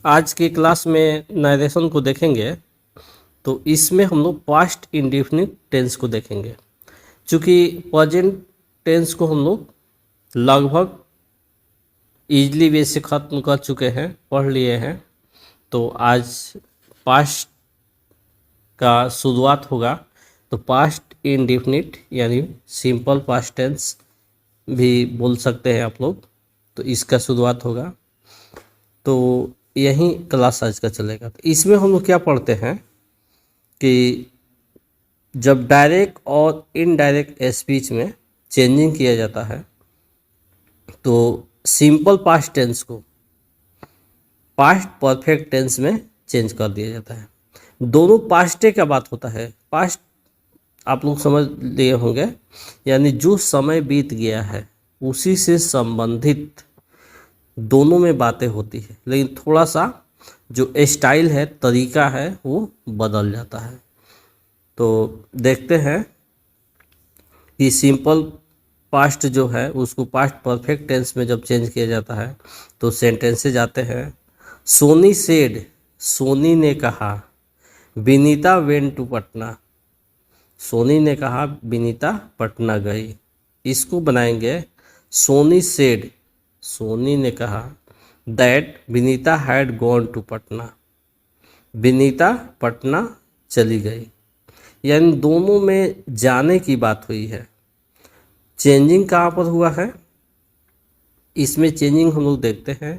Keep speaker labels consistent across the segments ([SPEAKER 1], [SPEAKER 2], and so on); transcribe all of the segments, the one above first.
[SPEAKER 1] आज की क्लास में नरेशन को देखेंगे तो इसमें हम लोग पास्ट इंडेफिनिट टेंस को देखेंगे। चूँकि प्रेजेंट टेंस को हम लोग लगभग इजली वे से ख़त्म कर चुके हैं, पढ़ लिए हैं, तो आज पास्ट का शुरुआत होगा। तो पास्ट इंडेफिनिट यानी सिंपल पास्ट टेंस भी बोल सकते हैं आप लोग, तो इसका शुरुआत होगा। तो यही क्लास आज का चलेगा। तो इसमें हम लोग क्या पढ़ते हैं कि जब डायरेक्ट और इनडायरेक्ट स्पीच में चेंजिंग किया जाता है तो सिंपल पास्ट टेंस को पास्ट परफेक्ट टेंस में चेंज कर दिया जाता है। दोनों पास्टे का बात होता है। पास्ट आप लोग समझ लिए होंगे, यानी जो समय बीत गया है उसी से संबंधित दोनों में बातें होती है, लेकिन थोड़ा सा जो स्टाइल है, तरीका है, वो बदल जाता है। तो देखते हैं कि सिंपल पास्ट जो है उसको पास्ट परफेक्ट टेंस में जब चेंज किया जाता है तो सेंटेंसेज आते हैं। सोनी सेड, सोनी ने कहा, विनीता वेंट टू पटना, सोनी ने कहा विनीता पटना गई। इसको बनाएंगे सोनी सेड, सोनी ने कहा that Vinita had gone to Patna, Vinita Patna चली गई। यानी दोनों में जाने की बात हुई है। चेंजिंग कहाँ पर हुआ है? इसमें चेंजिंग हम लोग देखते हैं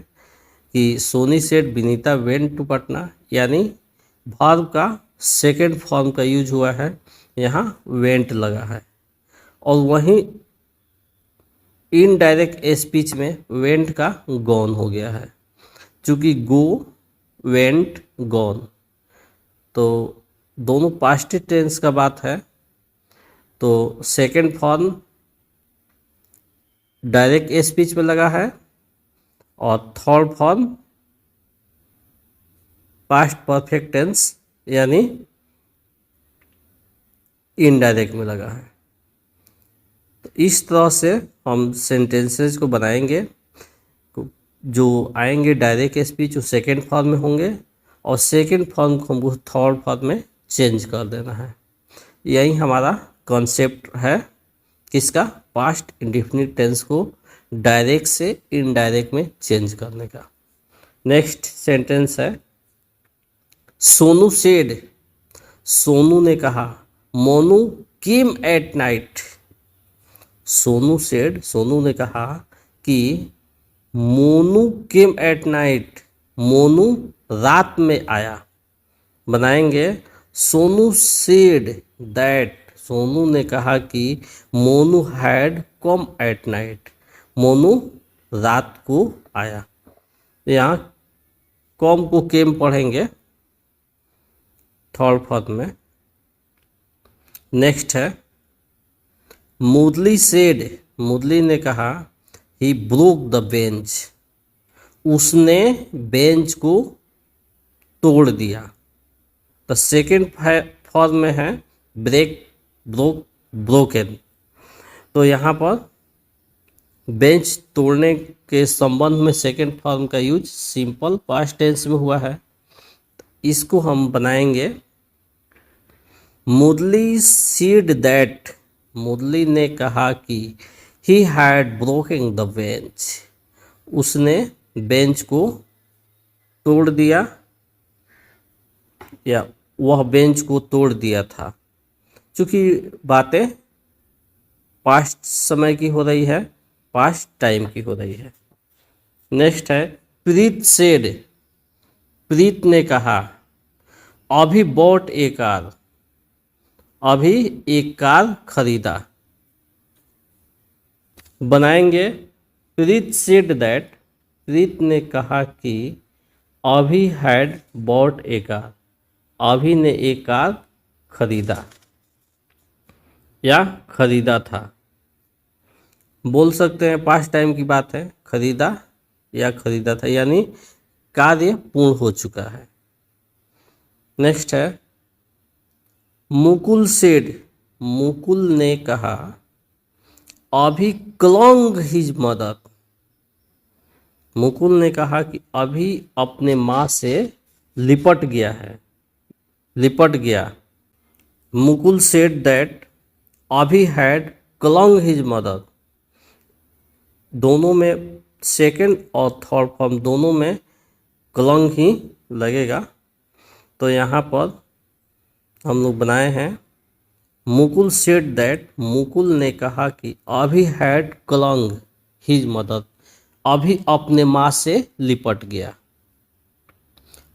[SPEAKER 1] कि Soni said Vinita went to Patna, यानी वर्ब का सेकेंड फॉर्म का यूज हुआ है, यहाँ वेंट लगा है। और वहीं इनडायरेक्ट स्पीच में वेंट का गॉन हो गया है, क्योंकि गो वेंट गॉन, तो दोनों पास्ट टेंस का बात है। तो सेकेंड फॉर्म डायरेक्ट स्पीच में लगा है और third form past perfect tense यानी इनडायरेक्ट में लगा है। तो इस तरह से हम सेंटेंसेस को बनाएंगे। जो आएंगे डायरेक्ट स्पीच वो सेकेंड फॉर्म में होंगे और सेकेंड फॉर्म को हमको थर्ड फॉर्म में चेंज कर देना है। यही हमारा कॉन्सेप्ट है किसका? पास्ट इंडेफिनिट टेंस को डायरेक्ट से इनडायरेक्ट में चेंज करने का। नेक्स्ट सेंटेंस है सोनू सेड, सोनू ने कहा, Monu came at night, Sonu said, Sonu ने कहा कि Monu came at night, Monu रात में आया। बनाएंगे सोनू सेड दैट, सोनू ने कहा कि Monu had come at night, Monu रात को आया। यहाँ कम को केम पढ़ेंगे थर्ड फॉर्म में। नेक्स्ट है मुरली सेड, मुरली ने कहा ही ब्रोक द बेंच, उसने बेंच को तोड़ दिया। तो सेकेंड फॉर्म में है ब्रेक, ब्रोक, ब्रोकन। तो यहाँ पर बेंच तोड़ने के संबंध में सेकेंड फॉर्म का यूज सिंपल पास्ट टेंस में हुआ है। इसको हम बनाएंगे मुरली सीड दैट, मुरली ने कहा कि he had broken the bench, उसने बेंच को तोड़ दिया या वह बेंच को तोड़ दिया था। क्योंकि बातें पास्ट समय की हो रही है, पास्ट टाइम की हो रही है। नेक्स्ट है प्रीत सेड, प्रीत ने कहा अभी बॉट ए कार, अभी एक कार खरीदा। बनाएंगे प्रीत सेड दैट, प्रीत ने कहा कि अभी हैड बॉट ए कार, अभी ने एक कार खरीदा या खरीदा था। बोल सकते हैं पास्ट टाइम की बात है, खरीदा या खरीदा था, यानी कार्य पूर्ण हो चुका है। नेक्स्ट है मुकुल सेड, मुकुल ने कहा अभी क्लॉन्ग हिज मदर, मुकुल ने कहा कि अभी अपने माँ से लिपट गया है, लिपट गया। मुकुल सेड दैट अभी हैड क्लंग हिज मदर। दोनों में सेकंड और थर्ड फॉर्म दोनों में क्लंग ही लगेगा। तो यहाँ पर हम लोग बनाए हैं मुकुल सेड दैट, मुकुल ने कहा कि अभी हैड क्लंग हिज मदर, अभी अपने माँ से लिपट गया।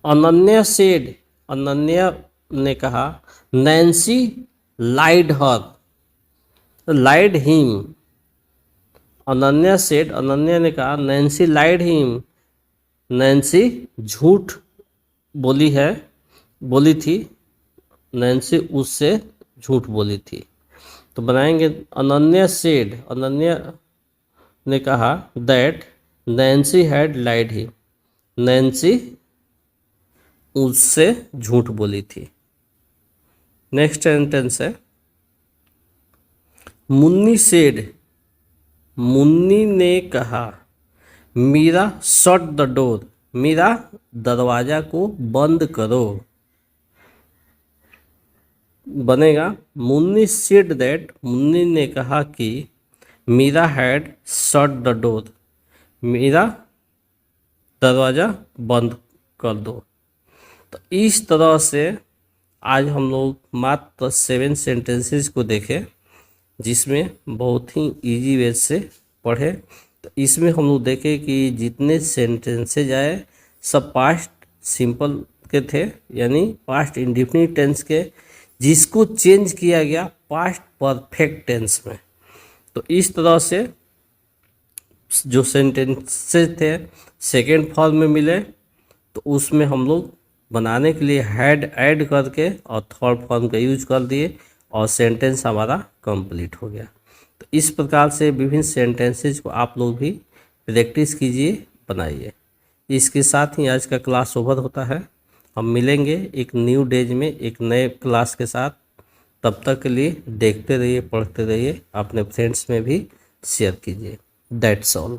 [SPEAKER 1] अनन्या सेड, अनन्या ने कहा नैन्सी लाइड हर, लाइड हिम। अनन्या सेड, अनन्या ने कहा नैन्सी लाइड हिम, नैन्सी झूठ बोली है, बोली थी, नैन्सी उससे झूठ बोली थी। तो बनाएंगे अनन्या सेड, अनन्या ने कहा that Nancy had lied him, Nancy उससे झूठ बोली थी। नेक्स्ट सेंटेंस है मुन्नी सेड, मुन्नी ने कहा Meera shut the door, Meera दरवाजा को बंद करो। बनेगा मुन्नी सेड दैट, मुन्नी ने कहा कि Meera had shut the door, Meera दरवाजा बंद कर दो। तो इस तरह से आज हम लोग मात्र 7 सेंटेंसेस को देखें, जिसमें बहुत ही इजी वे से पढ़े। तो इसमें हम लोग देखें कि जितने सेंटेंसेज आए सब पास्ट सिंपल के थे, यानी पास्ट इंडेफिनिट टेंस के, जिसको चेंज किया गया पास्ट परफेक्ट टेंस में। तो इस तरह से जो सेंटेंसेज थे सेकेंड फॉर्म में मिले, तो उसमें हम लोग बनाने के लिए हैड ऐड करके और थर्ड फॉर्म का यूज कर दिए और सेंटेंस हमारा कंप्लीट हो गया। तो इस प्रकार से विभिन्न सेंटेंसेज को आप लोग भी प्रैक्टिस कीजिए, बनाइए। इसके साथ ही आज का क्लास ओवर होता है। हम मिलेंगे एक न्यू डेज में एक नए क्लास के साथ। तब तक के लिए देखते रहिए, पढ़ते रहिए, अपने फ्रेंड्स में भी शेयर कीजिए। That's all.